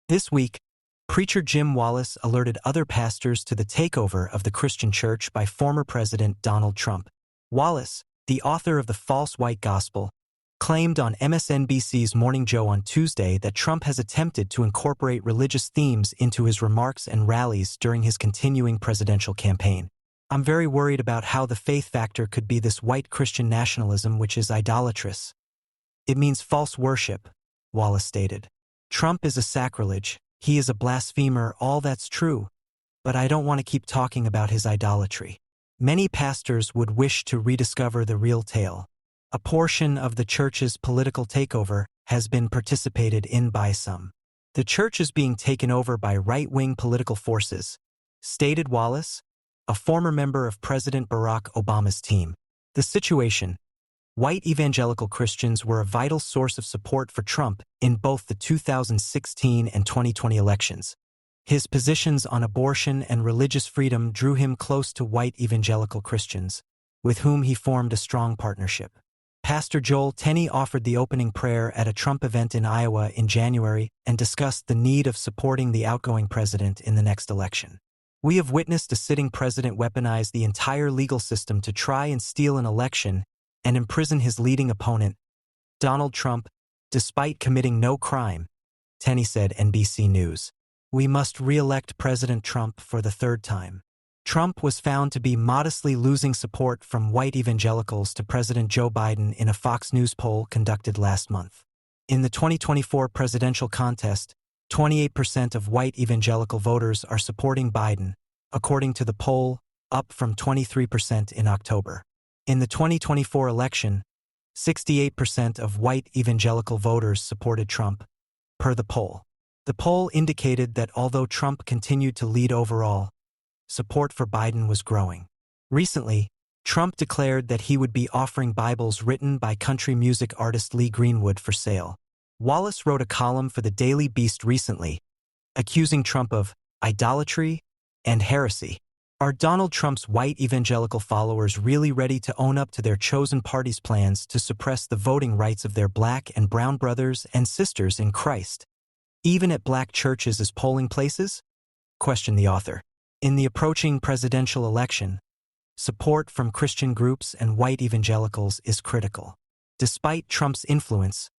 This week, preacher Jim Wallis alerted other pastors to the takeover of the Christian church by former President Donald Trump. Wallis, the author of The False White Gospel, claimed on MSNBC's Morning Joe on Tuesday that Trump has attempted to incorporate religious themes into his remarks and rallies during his continuing presidential campaign. "I'm very worried about how the faith factor could be this white Christian nationalism which is idolatrous. It means false worship," Wallis stated. "Trump is a sacrilege, he is a blasphemer, all that's true, but I don't want to keep talking about his idolatry. Many pastors would wish to rediscover the real tale. A portion of the church's political takeover has been participated in by some. The church is being taken over by right-wing political forces," stated Wallis, a former member of President Barack Obama's team. The situation: white evangelical Christians were a vital source of support for Trump in both the 2016 and 2020 elections. His positions on abortion and religious freedom drew him close to white evangelical Christians, with whom he formed a strong partnership. Pastor Joel Tenney offered the opening prayer at a Trump event in Iowa in January and discussed the need of supporting the outgoing president in the next election. "We have witnessed a sitting president weaponize the entire legal system to try and steal an election and imprison his leading opponent, Donald Trump, despite committing no crime," Tenney said NBC News. "We must re-elect President Trump for the third time." Trump was found to be modestly losing support from white evangelicals to President Joe Biden in a Fox News poll conducted last month. In the 2024 presidential contest, 28% of white evangelical voters are supporting Biden, according to the poll, up from 23% in October. In the 2024 election, 68% of white evangelical voters supported Trump, per the poll. The poll indicated that although Trump continued to lead overall, support for Biden was growing. Recently, Trump declared that he would be offering Bibles written by country music artist Lee Greenwood for sale. Wallis wrote a column for the Daily Beast recently, accusing Trump of idolatry and heresy. Are Donald Trump's white evangelical followers really ready to own up to their chosen party's plans to suppress the voting rights of their black and brown brothers and sisters in Christ, even at black churches as polling places? Questioned the author. In the approaching presidential election, support from Christian groups and white evangelicals is critical. Despite Trump's influence,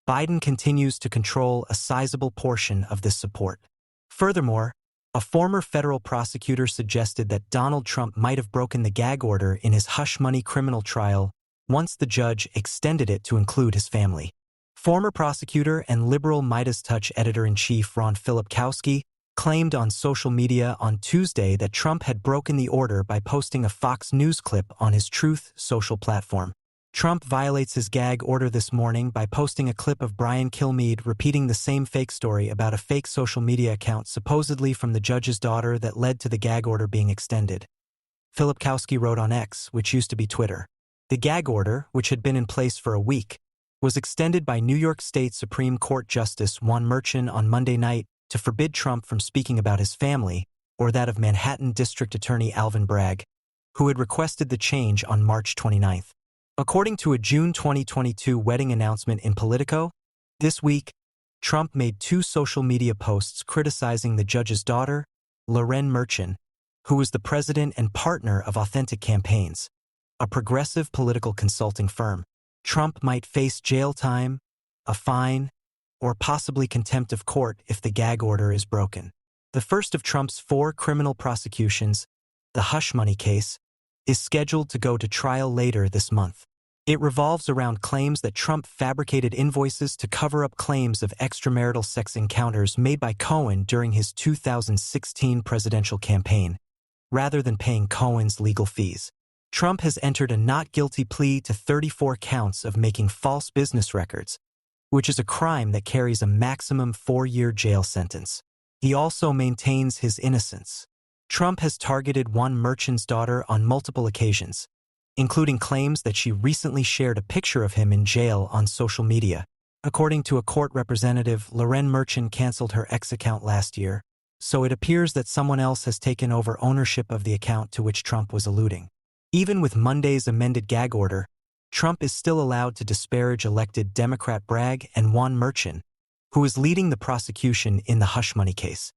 Biden continues to control a sizable portion of this support. Furthermore, a former federal prosecutor suggested that Donald Trump might have broken the gag order in his hush-money criminal trial once the judge extended it to include his family. Former prosecutor and liberal Midas Touch editor-in-chief Ron Filipkowski claimed on social media on Tuesday that Trump had broken the order by posting a Fox News clip on his Truth social platform. Trump violates his gag order this morning by posting a clip of Brian Kilmeade repeating the same fake story about a fake social media account supposedly from the judge's daughter that led to the gag order being extended. Filipkowski wrote on X, which used to be Twitter. The gag order, which had been in place for a week, was extended by New York State Supreme Court Justice Juan Merchan on Monday night to forbid Trump from speaking about his family or that of Manhattan District Attorney Alvin Bragg, who had requested the change on March 29. According to a June 2022 wedding announcement in Politico, this week, Trump made 2 social media posts criticizing the judge's daughter, Lauren Merchan, who was the president and partner of Authentic Campaigns, a progressive political consulting firm. Trump might face jail time, a fine, or possibly contempt of court if the gag order is broken. The first of Trump's 4 criminal prosecutions, the hush money case, is scheduled to go to trial later this month. It revolves around claims that Trump fabricated invoices to cover up claims of extramarital sex encounters made by Cohen during his 2016 presidential campaign, rather than paying Cohen's legal fees. Trump has entered a not guilty plea to 34 counts of making false business records, which is a crime that carries a maximum 4-year jail sentence. He also maintains his innocence. Trump has targeted Juan Merchan's daughter on multiple occasions, including claims that she recently shared a picture of him in jail on social media. According to a court representative, Lauren Merchan canceled her X account last year, so it appears that someone else has taken over ownership of the account to which Trump was alluding. Even with Monday's amended gag order, Trump is still allowed to disparage elected Democrat Bragg and Juan Merchan, who is leading the prosecution in the hush money case.